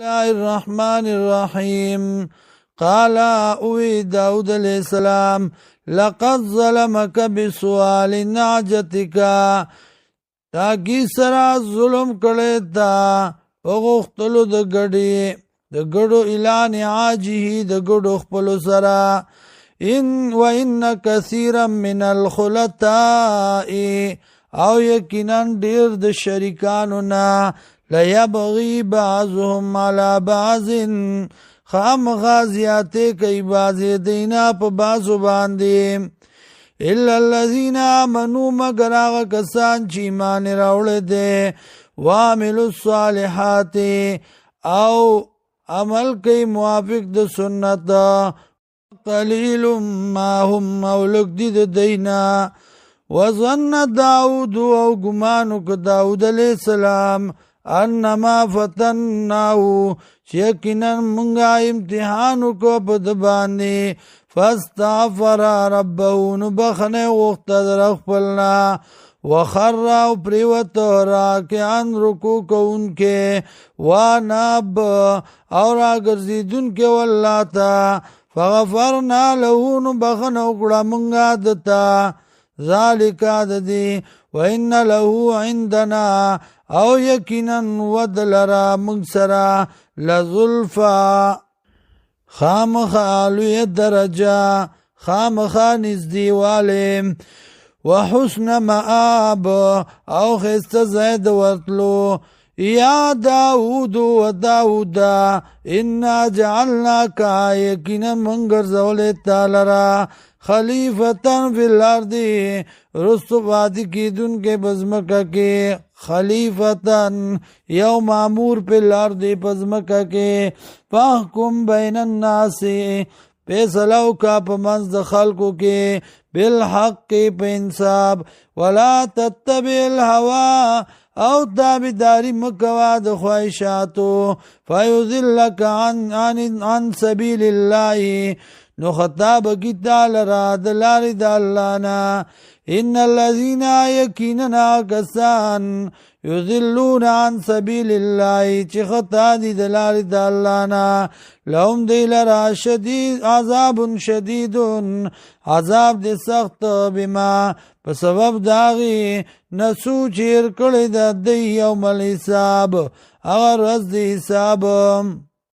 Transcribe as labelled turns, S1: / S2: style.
S1: الله الرحمن الرحيم قال اوي داود عليه السلام لقد ظلمك بسؤال نعجتك تاکی سرا ظلم کړی تا وغختلو د ګډو اعلان عاجه د ګډو خپلو سرا وان كثيرا من الخلطاء او یقینا ډیر د شریکانو نه ليبغي بعضهم على بعض خام غازیاته کوي بازی دینا په بازو باندې الا الذين امنوا مگر هغه کسان چې ایمان راوړل دي وعملوا الصالحات او عمل کوي موافق د سنت قليل ما هم مولک دي د دینا وظن داود او ګمانو ک داود علیہ السلام انما فتنناه یقینا منگا امتحانو کو پد باندې فاستغفر ربه نبخنه وقت در خپلنا وخر او پریوت راکعن رکو کونکه واناب اور اگرزیدون کے واللاتا فغفرنا له نبخنه وکړه منگا دتا ذالک عددی وان له عندنا او یقینا ودلرا منسرا لزلفا خامخا لوی درجه خامخا نزدی والیم وحسن مآب او خست زید ورتلو یا داود و داودا انا جعلناک یقینا منگر زولتا لرا خلیفتن فی الارض رستو بادی کی دن کے بزمکہ کے خلیفتن یو معمور پی الارض بزمکہ کے فاحکم بین الناس پیسلو کا پمنز خلقو کے بالحق پہ انصاب ولا تتبع الہوا او تابداری مکوا د خواہشاتو فیضلک عن سبیل اللہ نو خطاب کی تعالی را دلاری دا اللہ نا ان الذین یقیننا کسان یضلون عن سبیل اللہ چی خطا دی دلاری دا اللہ نا لهم دی لرا شدید عذاب شدید عذاب دی سخت بما پسبب داغی نسو چیر کلی دا دی یوم الحساب اگر رز دی حساب